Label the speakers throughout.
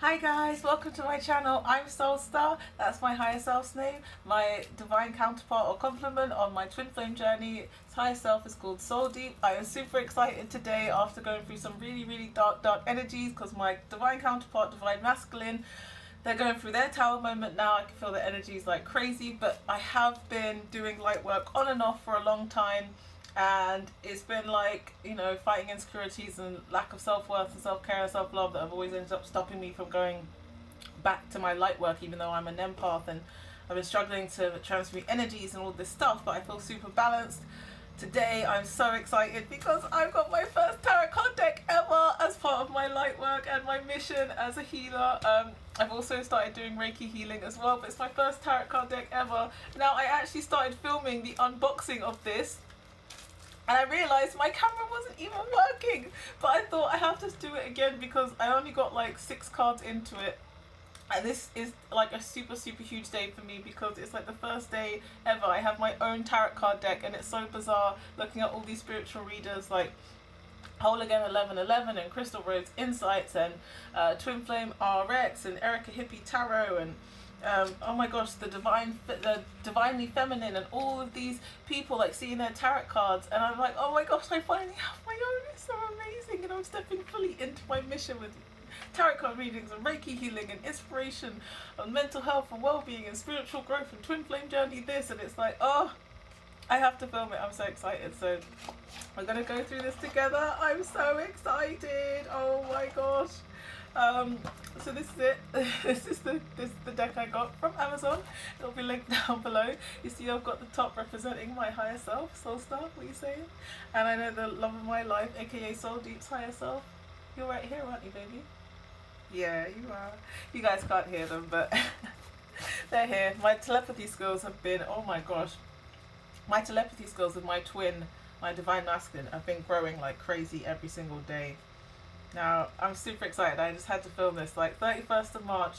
Speaker 1: Hi guys, welcome to my channel. I'm SoulStar, that's my higher self's name. My divine counterpart or complement on my twin flame journey, higher self, is called Soul Deep. I am super excited today after going through some really dark energies, because my divine counterpart, divine masculine, they're going through their tower moment now. I can feel the energies like crazy, but I have been doing light work on and off for a long time, and it's been like, you know, fighting insecurities and lack of self-worth and self-care and self-love that have always ended up stopping me from going back to my light work, even though I'm an empath and I've been struggling to transmute energies and all this stuff. But I feel super balanced. Today I'm so excited because I've got my first tarot card deck ever as part of my light work and my mission as a healer. I've also started doing Reiki healing as well, but it's my first tarot card deck ever. Now, I actually started filming the unboxing of this and I realised my camera wasn't even working, but I thought I have to do it again because I only got like 6 cards into it. And this is like a super huge day for me because it's like the first day ever I have my own tarot card deck, and it's so bizarre looking at all these spiritual readers like Whole Again 1111 and Crystal Rose Insights and Twin Flame RX and Erica Hippie Tarot and oh my gosh, the divinely feminine, and all of these people like seeing their tarot cards, and I'm like, oh my gosh, I finally have my own. It's so amazing, and I'm stepping fully into my mission with tarot card readings and Reiki healing and inspiration on mental health and well-being and spiritual growth and twin flame journey this, and it's like, oh, I have to film it. I'm so excited. So we're gonna go through this together. I'm so excited. Oh my gosh. So this is it. This is the deck I got from Amazon. It'll be linked down below. You see I've got the top representing my higher self, SoulStar, what are you saying? And I know the love of my life, aka Soul Deep's higher self. You're right here, aren't you, baby? Yeah, you are. You guys can't hear them, but they're here. My telepathy skills have been, oh my gosh. My telepathy skills with my twin, my divine masculine, have been growing like crazy every single day. Now, I'm super excited. I just had to film this. Like 31st of March,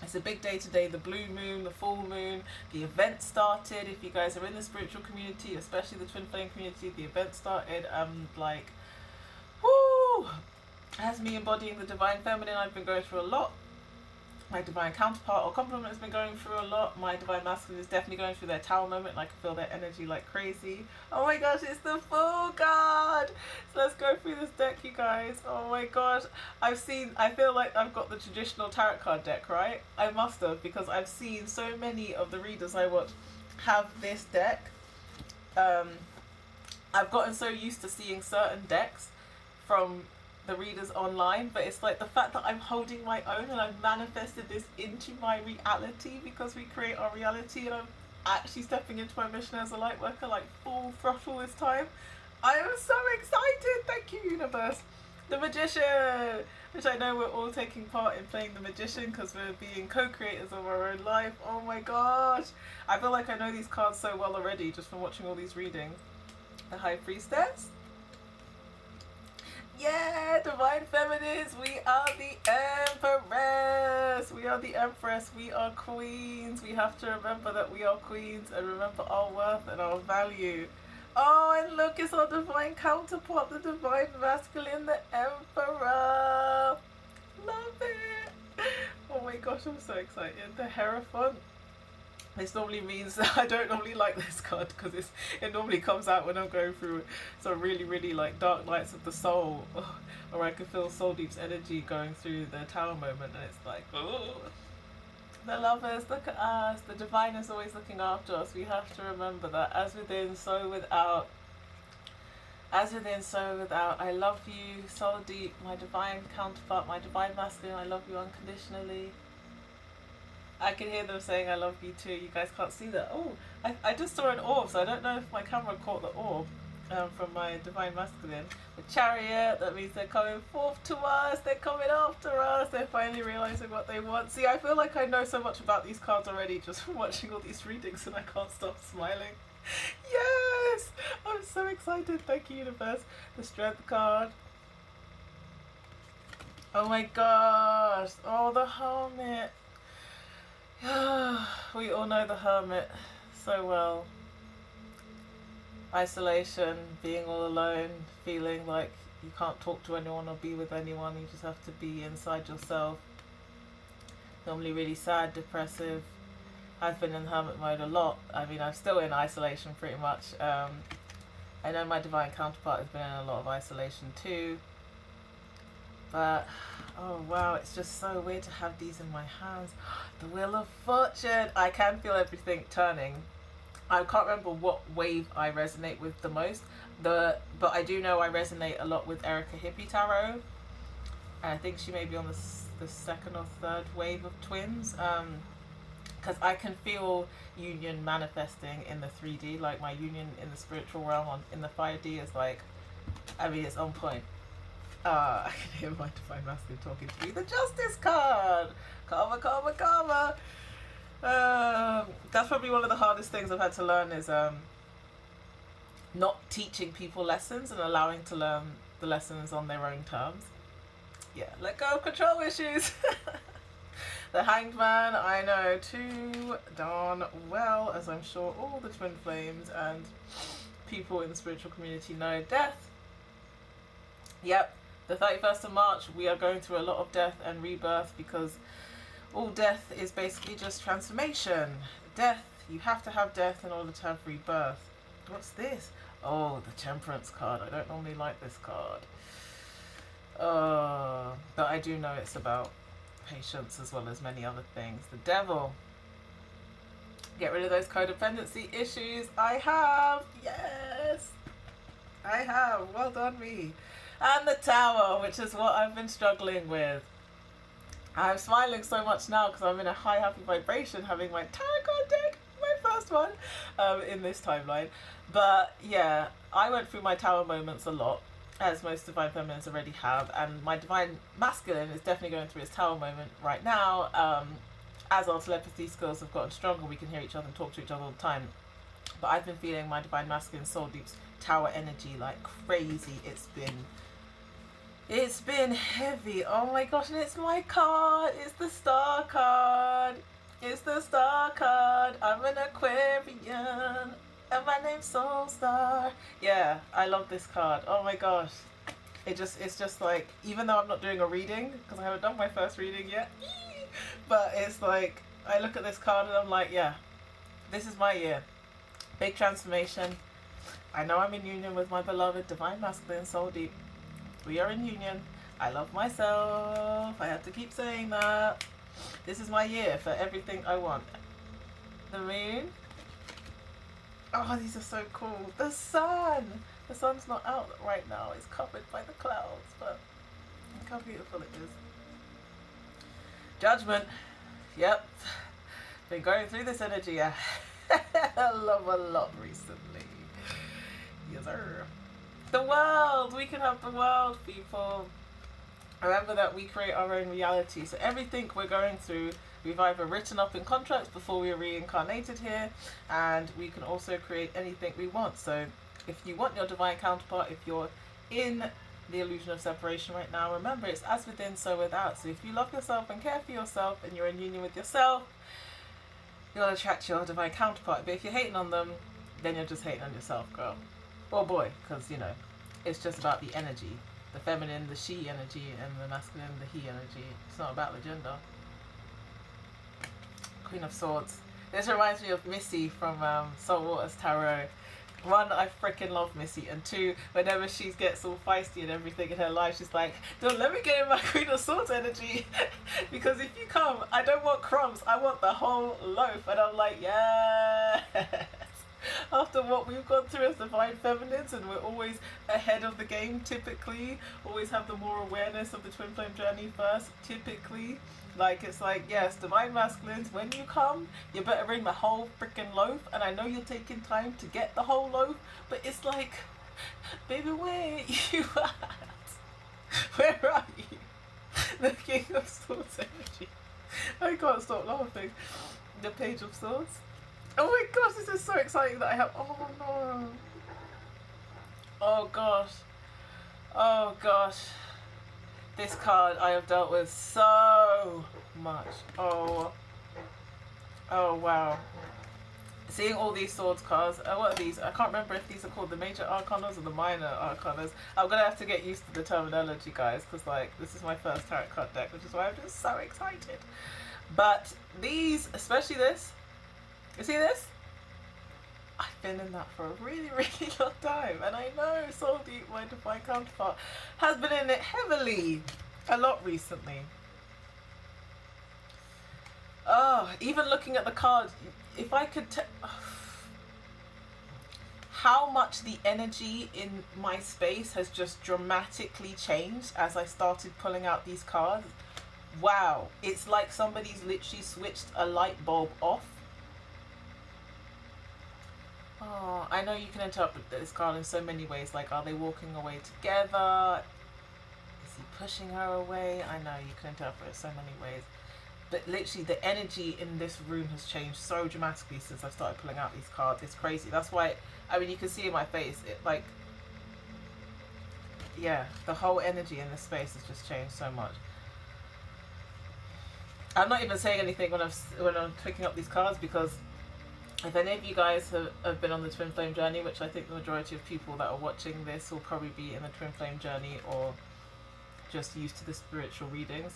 Speaker 1: it's a big day today. The blue moon, the full moon, the event started. If you guys are in the spiritual community, especially the twin flame community, the event started. Like, whoo! As me embodying the divine feminine, I've been going through a lot. My divine counterpart or complement has been going through a lot. My divine masculine is definitely going through their tower moment, and I can feel their energy like crazy. Oh my gosh, it's the Fool card! So let's go through this deck, you guys. Oh my gosh. I feel like I've got the traditional tarot card deck, right? I must have, because I've seen so many of the readers I watch have this deck. I've gotten so used to seeing certain decks from the readers online, but it's like the fact that I'm holding my own and I've manifested this into my reality, because we create our reality, and I'm actually stepping into my mission as a light worker like full throttle this time. I am so excited. Thank you, universe. The Magician, which I know we're all taking part in playing the Magician because we're being co-creators of our own life. Oh my gosh, I feel like I know these cards so well already just from watching all these readings. The High Priestess. Yeah, divine feminines, we are the empress. We are the empress. We are queens. We have to remember that we are queens and remember our worth and our value. Oh, and look, it's our divine counterpart, the divine masculine, the emperor. Love it. Oh my gosh, I'm so excited. The Hierophant. This normally means that I don't normally like this card because it normally comes out when I'm going through some really like dark nights of the soul, or I can feel Soul Deep's energy going through the tower moment, and it's like, oh. The Lovers, look at us. The divine is always looking after us. We have to remember that. As within, so without. As within, so without. I love you, Soul Deep, my divine counterpart, my divine masculine. I love you unconditionally. I can hear them saying I love you too. You guys can't see that. Oh, I just saw an orb, so I don't know if my camera caught the orb from my divine masculine. The Chariot, that means they're coming forth to us. They're coming after us. They're finally realizing what they want. See, I feel like I know so much about these cards already just from watching all these readings, and I can't stop smiling. Yes! I'm so excited. Thank you, universe. The Strength card. Oh my gosh. Oh, the Hermit. We all know the Hermit so well. Isolation, being all alone, feeling like you can't talk to anyone or be with anyone, you just have to be inside yourself. normally really sad, depressive. I've been in hermit mode a lot. I mean, I'm still in isolation pretty much. I know my divine counterpart has been in a lot of isolation too. But, oh wow, it's just so weird to have these in my hands. The Wheel of Fortune. I can feel everything turning. I can't remember what wave I resonate with the most. But I do know I resonate a lot with Erica Hippie Tarot. And I think she may be on the second or third wave of twins. Because I can feel union manifesting in the 3D. Like my union in the spiritual realm in the 5D is like, I mean, it's on point. I can hear my divine masculine talking to me. The Justice card! Karma, karma, karma! That's probably one of the hardest things I've had to learn is not teaching people lessons and allowing to learn the lessons on their own terms. Yeah, let go of control issues! The Hanged Man, I know too darn well, as I'm sure all the twin flames and people in the spiritual community know. Death. Yep, the 31st of March, we are going through a lot of death and rebirth because all death is basically just transformation. Death, you have to have death in order to have rebirth. What's this? Oh, the Temperance card. I don't normally like this card. But I do know it's about patience as well as many other things. The Devil. Get rid of those codependency issues. I have. Yes. I have. Well done me. And the Tower, which is what I've been struggling with. I'm smiling so much now because I'm in a high happy vibration having my tarot card deck, my first one, in this timeline. But yeah, I went through my Tower moments a lot, as most divine feminines already have, and my divine masculine is definitely going through his Tower moment right now. As our telepathy skills have gotten stronger, we can hear each other and talk to each other all the time. But I've been feeling my divine masculine soul deep's Tower energy like crazy. It's been heavy. Oh my gosh, and it's my card. It's the Star card. It's the Star card. I'm an Aquarian. And my name's SoulStar. Yeah, I love this card. Oh my gosh. It's just like, even though I'm not doing a reading, because I haven't done my first reading yet, but it's like, I look at this card and I'm like, yeah, this is my year. Big transformation. I know I'm in union with my beloved divine masculine soul deep. We are in union. I love myself. I have to keep saying that. This is my year for everything I want. The Moon. Oh, these are so cool. The Sun. The sun's not out right now. It's covered by the clouds, but look how beautiful it is. Judgment. Yep. Been going through this energy a lot recently. Yes, sir. The world! We can have the world, people. Remember that we create our own reality. So everything we're going through, we've either written up in contracts before we are reincarnated here, and we can also create anything we want. So if you want your divine counterpart, if you're in the illusion of separation right now, remember it's as within, so without. So if you love yourself and care for yourself and you're in union with yourself, you'll attract your divine counterpart. But if you're hating on them, then you're just hating on yourself, girl. Or boy, because, you know, it's just about the energy. The feminine, the she energy, and the masculine, the he energy. It's not about the gender. Queen of Swords. This reminds me of Missy from Saltwater's Tarot. One, I freaking love Missy, and two, whenever she gets all feisty and everything in her life, she's like, don't let me get in my Queen of Swords energy, because if you come, I don't want crumbs, I want the whole loaf. And I'm like, yeah. After what we've gone through as divine feminines, and we're always ahead of the game typically, always have the more awareness of the twin flame journey first typically. Like, it's like, yes, divine masculines, when you come, you better bring the whole freaking loaf. And I know you're taking time to get the whole loaf, but it's like, baby, where you at? Where are you? The King of Swords energy. I can't stop laughing. The Page of Swords. Oh my gosh, this is so exciting that I have. Oh no. Oh gosh. Oh gosh. This card I have dealt with so much. Oh wow. Seeing all these swords cards. What are these? I can't remember if these are called the major arcanas or the minor arcanas. I'm gonna have to get used to the terminology, guys, because like this is my first tarot card deck, which is why I'm just so excited. But these, especially this, you see this? I've been in that for a really, really long time. And I know Soul Deep, my divine counterpart, has been in it heavily a lot recently. Oh, even looking at the cards, if I could how much the energy in my space has just dramatically changed as I started pulling out these cards. Wow, it's like somebody's literally switched a light bulb off. Oh, I know you can interpret this card in so many ways. Like, are they walking away together? Is he pushing her away? I know you can interpret it so many ways. But literally, the energy in this room has changed so dramatically since I started pulling out these cards. It's crazy. That's why, I mean, you can see in my face, it like, yeah, the whole energy in this space has just changed so much. I'm not even saying anything when I'm picking up these cards, because if any of you guys have been on the twin flame journey, which I think the majority of people that are watching this will probably be in the twin flame journey or just used to the spiritual readings,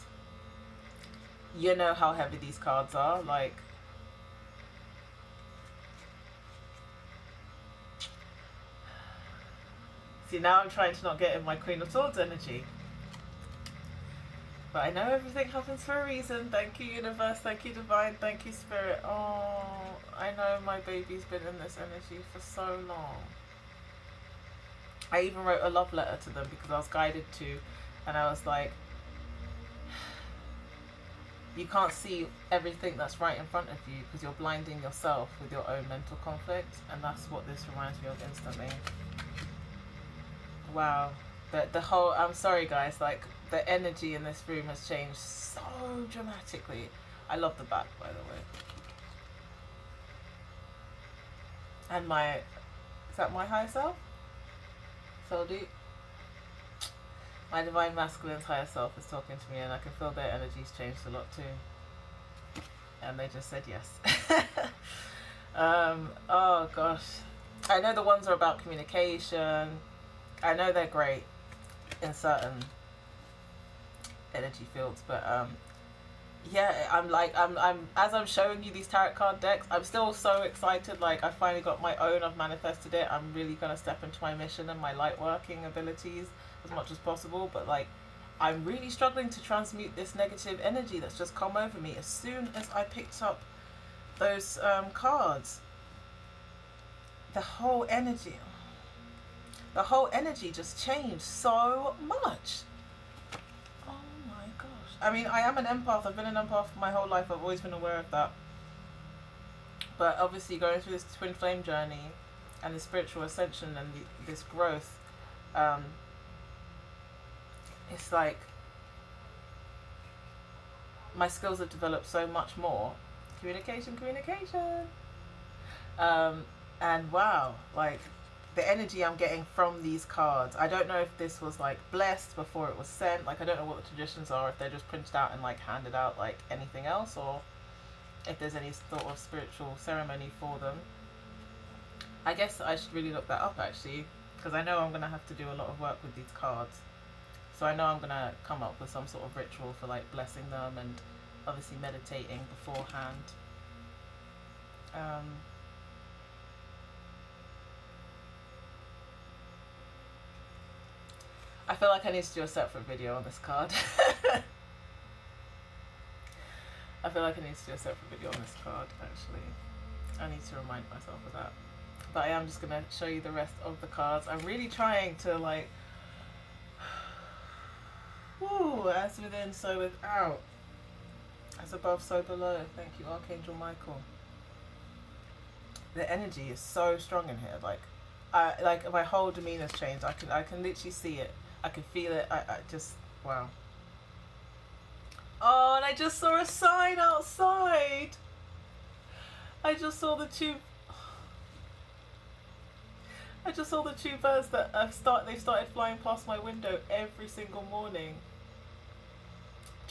Speaker 1: you know how heavy these cards are. Like, see, now I'm trying to not get in my Queen of Swords energy. But I know everything happens for a reason. Thank you, universe. Thank you, divine. Thank you, spirit. Oh, I know my baby's been in this energy for so long. I even wrote a love letter to them because I was guided to, and I was like, you can't see everything that's right in front of you because you're blinding yourself with your own mental conflict. And that's what this reminds me of instantly. Wow. The whole, I'm sorry guys, like, the energy in this room has changed so dramatically. I love the back, by the way. And my, is that my higher self? Soul Deep? My divine masculine's higher self is talking to me, and I can feel their energy's changed a lot too. And they just said yes. Oh gosh. I know the ones are about communication. I know they're great in certain energy fields, but yeah, I'm as I'm showing you these tarot card decks, I'm still so excited. Like, I finally got my own, I've manifested it. I'm really gonna step into my mission and my light working abilities as much as possible, but like, I'm really struggling to transmute this negative energy that's just come over me as soon as I picked up those cards. The whole energy just changed so much. Oh my gosh. I mean, I am an empath. I've been an empath for my whole life. I've always been aware of that. But obviously going through this twin flame journey and the spiritual ascension and this growth, it's like my skills have developed so much more. Communication. And wow, like, the energy I'm getting from these cards, I don't know if this was like blessed before it was sent. Like, I don't know what the traditions are, if they're just printed out and like handed out like anything else, or if there's any sort of spiritual ceremony for them. I guess I should really look that up actually, because I know I'm gonna have to do a lot of work with these cards. So I know I'm gonna come up with some sort of ritual for like blessing them, and obviously meditating beforehand. I feel like I need to do a separate video on this card. I feel like I need to do a separate video on this card, actually. I need to remind myself of that. But I am just going to show you the rest of the cards. I'm really trying to, like, woo, as within, so without. As above, so below. Thank you, Archangel Michael. The energy is so strong in here. Like my whole demeanor's changed. I can literally see it. I can feel it. I just, wow. Oh, and I just saw a sign outside. I just saw the two birds that they've started flying past my window every single morning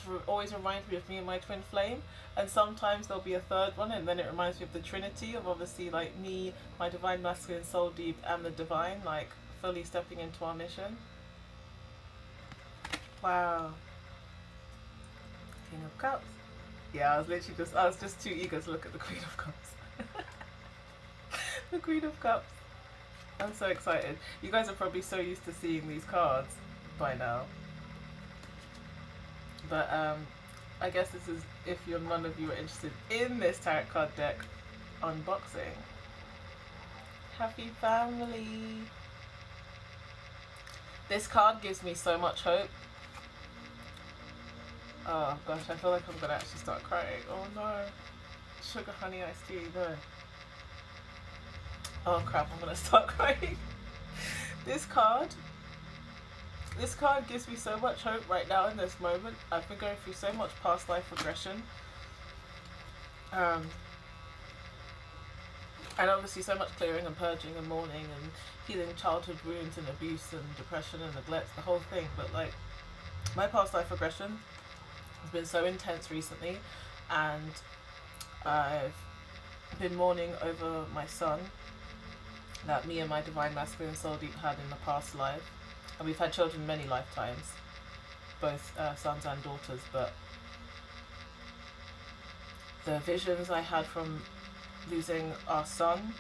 Speaker 1: to always remind me of me and my twin flame. And sometimes there'll be a third one, and then it reminds me of the Trinity of obviously like me, my divine masculine, Soul Deep, and the divine, like fully stepping into our mission. Wow. King of Cups. Yeah, I was just too eager to look at the Queen of Cups. The Queen of Cups. I'm so excited. You guys are probably so used to seeing these cards by now. But I guess this is if none of you are interested in this tarot card deck unboxing. Happy family. This card gives me so much hope. Oh gosh, I feel like I'm gonna actually start crying. Oh no. Sugar honey iced tea, no. Oh crap, I'm gonna start crying. This card gives me so much hope right now in this moment. I've been going through so much past life regression. And obviously so much clearing and purging and mourning and healing childhood wounds and abuse and depression and neglect, the whole thing. But like, my past life regression has been so intense recently, and I've been mourning over my son that me and my divine masculine soul deep had in the past life. And we've had children many lifetimes, both sons and daughters, but the visions I had from losing our son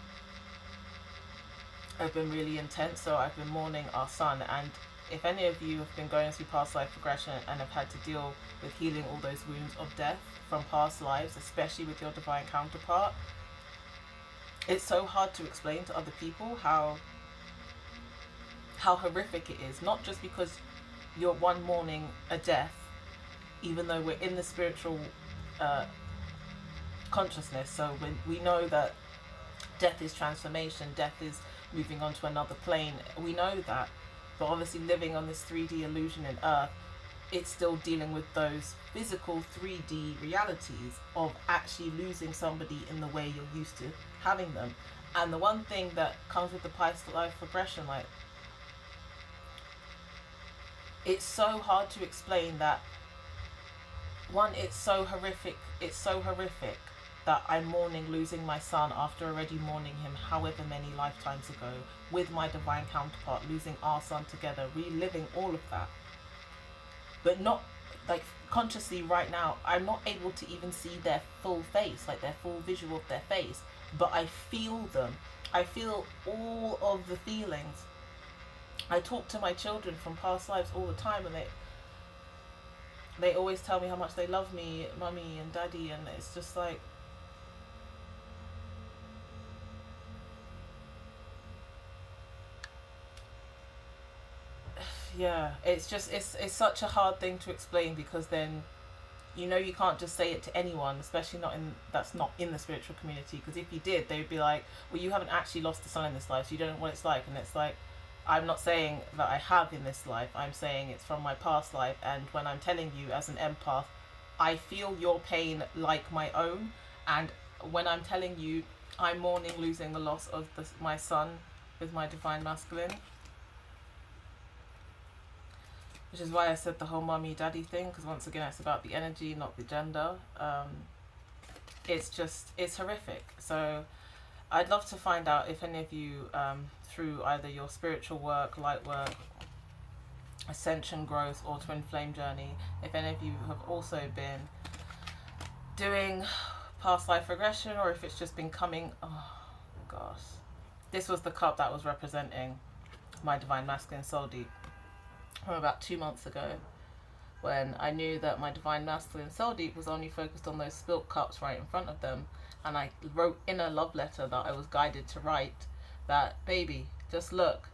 Speaker 1: have been really intense, so I've been mourning our son. And if any of you have been going through past life regression and have had to deal with healing all those wounds of death from past lives, especially with your divine counterpart, it's so hard to explain to other people how horrific it is, not just because you're one mourning a death, even though we're in the spiritual consciousness, so when we know that death is transformation, death is moving on to another plane, we know that, but obviously living on this 3D illusion in earth, it's still dealing with those physical 3D realities of actually losing somebody in the way you're used to having them. And the one thing that comes with the past life regression, like, it's so hard to explain that, one, it's so horrific that I'm mourning losing my son after already mourning him however many lifetimes ago with my divine counterpart, losing our son together, reliving all of that. But not, like, consciously right now, I'm not able to even see their full face, like their full visual of their face, but I feel them. I feel all of the feelings. I talk to my children from past lives all the time, and they always tell me how much they love me, mummy and daddy, and it's just like, yeah, it's just, it's such a hard thing to explain, because then, you know, you can't just say it to anyone, especially that's not in the spiritual community, because if you did, they would be like, well, you haven't actually lost a son in this life, so you don't know what it's like. And it's like, I'm not saying that I have in this life, I'm saying it's from my past life, and when I'm telling you as an empath, I feel your pain like my own. And when I'm telling you I'm mourning losing the loss of my son with my divine masculine, which is why I said the whole mummy daddy thing, because once again it's about the energy, not the gender. It's horrific. So I'd love to find out if any of you, through either your spiritual work, light work, ascension growth, or twin flame journey, if any of you have also been doing past life regression, or if it's just been coming. Oh gosh, this was the cup that was representing my divine masculine soul deep from about 2 months ago, when I knew that my divine masculine soul deep was only focused on those spilt cups right in front of them. And I wrote in a love letter that I was guided to write that, baby, just look,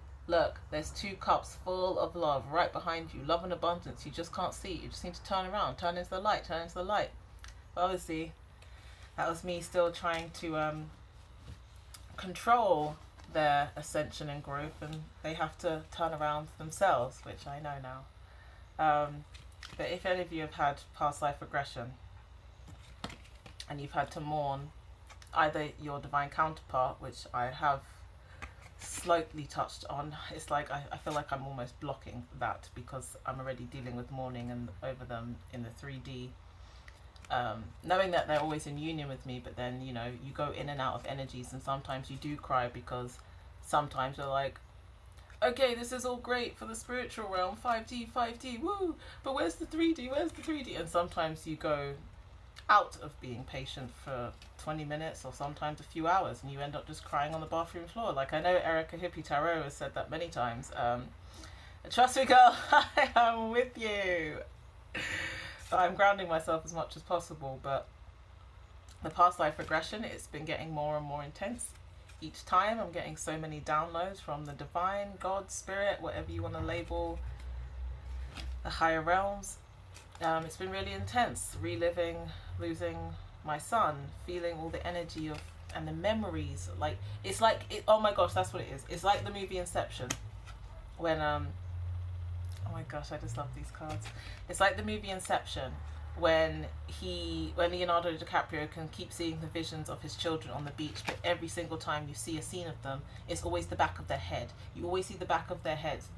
Speaker 1: there's 2 cups full of love right behind you, love and abundance. You just can't see, you just need to turn around, turn into the light. But obviously that was me still trying to control their ascension and growth, and they have to turn around themselves, which I know now. But if any of you have had past life regression and you've had to mourn either your divine counterpart, which I have slightly touched on, it's like I feel like I'm almost blocking that, because I'm already dealing with mourning and over them in the 3D, knowing that they're always in union with me. But then, you know, you go in and out of energies, and sometimes you do cry, because sometimes you're like, okay, this is all great for the spiritual realm, 5D, woo, but where's the 3D, and sometimes you go out of being patient for 20 minutes or sometimes a few hours, and you end up just crying on the bathroom floor. Like, I know Erica Hippie Tarot has said that many times. Trust me, girl, I am with you. But I'm grounding myself as much as possible. But the past life regression, it's been getting more and more intense each time. I'm getting so many downloads from the divine, God, spirit, whatever you want to label, the higher realms. It's been really intense, reliving losing my son, feeling all the energy of and the memories. Like, it's like oh my gosh, that's what it is. It's like the movie Inception, when oh my gosh, I just love these cards. It's like the movie Inception, when Leonardo DiCaprio can keep seeing the visions of his children on the beach, but every single time you see a scene of them, it's always the back of their head. You always see the back of their heads.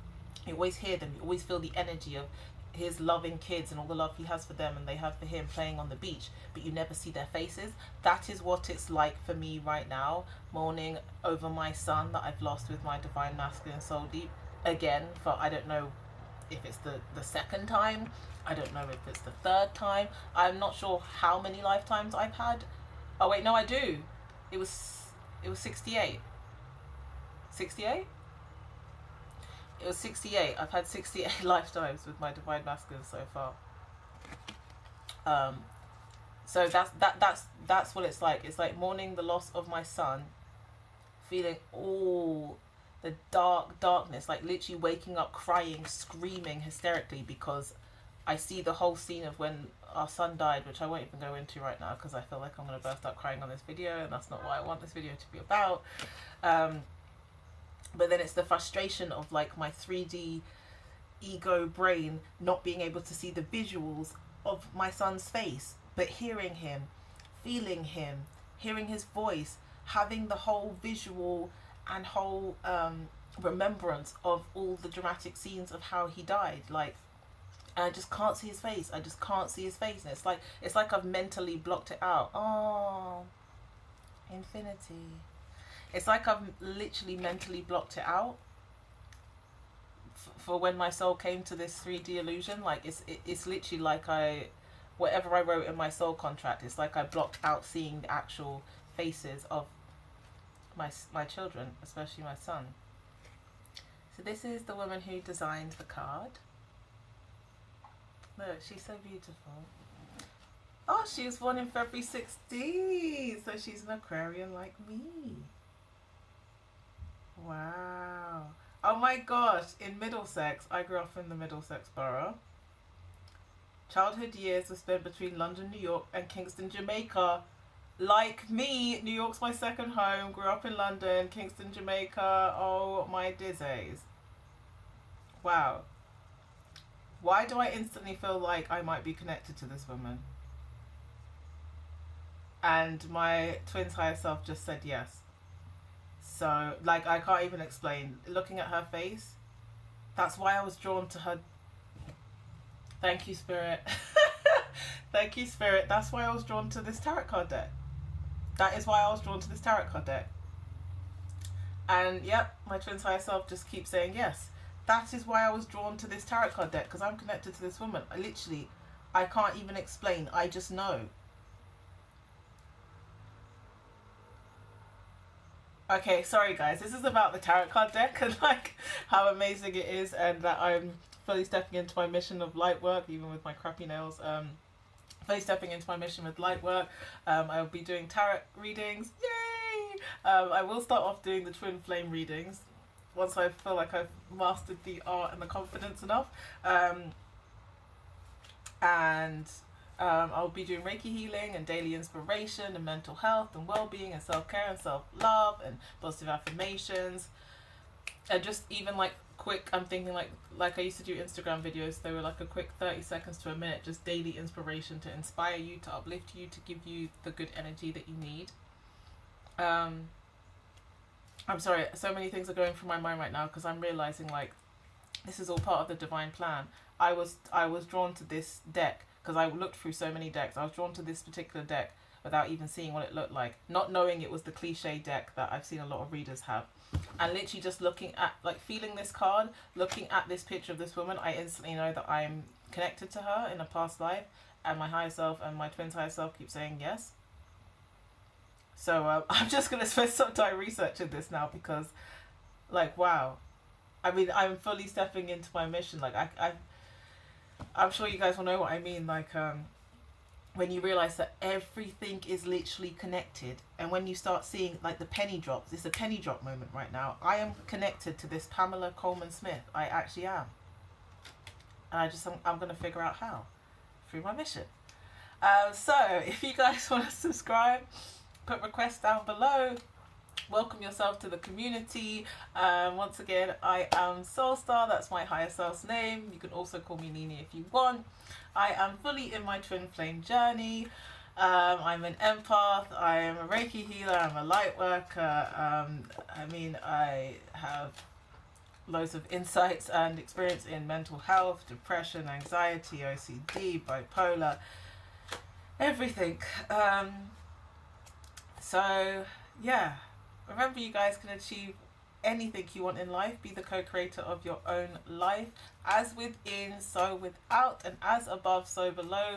Speaker 1: You always hear them. You always feel the energy of his loving kids and all the love he has for them and they have for him playing on the beach, but you never see their faces. That is what it's like for me right now, mourning over my son that I've lost with my divine masculine soul deep again, for I don't know if it's the second time, I don't know if it's the third time, I'm not sure how many lifetimes I've had. Oh wait, no, I do. It was 68. It was 68. I've had 68 lifetimes with my divine masculine so far. So that's what it's like. It's like mourning the loss of my son, feeling all the darkness, like literally waking up crying, screaming hysterically because I see the whole scene of when our son died, which I won't even go into right now because I feel like I'm going to burst out crying on this video, and that's not what I want this video to be about. But then it's the frustration of like my 3D ego brain not being able to see the visuals of my son's face, but hearing him, feeling him, hearing his voice, having the whole visual and whole remembrance of all the dramatic scenes of how he died. Like, and I just can't see his face. I just can't see his face. And it's like I've mentally blocked it out. Oh, infinity. It's like I've literally mentally blocked it out for when my soul came to this 3D illusion. Like, it's literally like whatever I wrote in my soul contract, it's like I blocked out seeing the actual faces of my children, especially my son. So this is the woman who designed the card. Look, she's so beautiful. Oh, she was born in February 16, so she's an Aquarian like me. Wow. Oh my gosh, in Middlesex, I grew up in the Middlesex borough. Childhood years were spent between London, New York and Kingston, Jamaica. Like me, New York's my second home, grew up in London, Kingston, Jamaica, oh my dizzies. Wow. Why do I instantly feel like I might be connected to this woman? And my twin's higher self just said yes. So, like, I can't even explain. Looking at her face, that's why I was drawn to her. Thank you, Spirit. Thank you, Spirit. That's why I was drawn to this tarot card deck. That is why I was drawn to this tarot card deck. And, yep, my twin's higher self just keeps saying yes. That is why I was drawn to this tarot card deck, because I'm connected to this woman. I can't even explain. I just know. Okay, sorry guys, this is about the tarot card deck and like how amazing it is, and that I'm fully stepping into my mission of light work, even with my crappy nails. Fully stepping into my mission with light work. I'll be doing tarot readings. Yay! I will start off doing the twin flame readings once I feel like I've mastered the art and the confidence enough. I'll be doing Reiki healing and daily inspiration and mental health and well-being and self-care and self-love and positive affirmations. And just even like quick, I'm thinking like I used to do Instagram videos. They were like a quick 30 seconds to a minute, just daily inspiration to inspire you, to uplift you, to give you the good energy that you need. I'm sorry, so many things are going through my mind right now because I'm realizing like this is all part of the divine plan. I was drawn to this deck because I looked through so many decks. I was drawn to this particular deck without even seeing what it looked like, not knowing it was the cliche deck that I've seen a lot of readers have. And literally just looking at, like, feeling this card, looking at this picture of this woman, I instantly know that I'm connected to her in a past life, and my higher self and my twin's higher self keep saying yes. So I'm just going to spend some time researching this now, because, like, wow. I mean, I'm fully stepping into my mission. Like, I'm sure you guys will know what I mean. Like, when you realize that everything is literally connected, and when you start seeing, like, the penny drops, it's a penny drop moment right now. I am connected to this Pamela Coleman Smith. I actually am. And I'm going to figure out how, through my mission. So if you guys want to subscribe, put requests down below. Welcome yourself to the community. Once again, I am SoulStar. That's my higher self's name. You can also call me Nini if you want. I am fully in my twin flame journey. I'm an empath. I am a Reiki healer. I'm a light worker. I have loads of insights and experience in mental health, depression, anxiety, OCD, bipolar, everything. So yeah, remember, you guys can achieve anything you want in life. Be the co-creator of your own life. As within, so without, and as above, so below.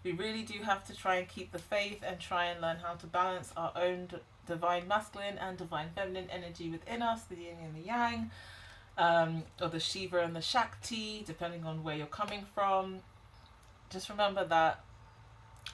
Speaker 1: We really do have to try and keep the faith and try and learn how to balance our own divine masculine and divine feminine energy within us, the yin and the yang, or the Shiva and the Shakti, depending on where you're coming from. Just remember that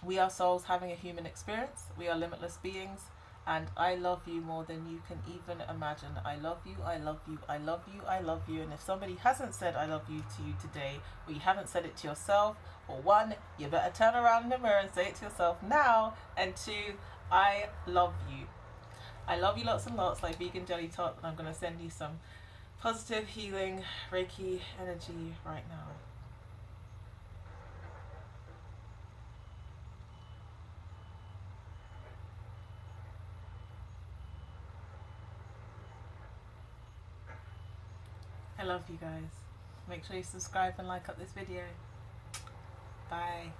Speaker 1: we are souls having a human experience. We are limitless beings. And I love you more than you can even imagine. I love you, I love you, I love you, I love you. And if somebody hasn't said I love you to you today, or you haven't said it to yourself, or one, you better turn around in the mirror and say it to yourself now. And two, I love you. I love you lots and lots, like vegan jelly tot. And I'm going to send you some positive healing Reiki energy right now. I love you guys. Make sure you subscribe and like up this video. Bye.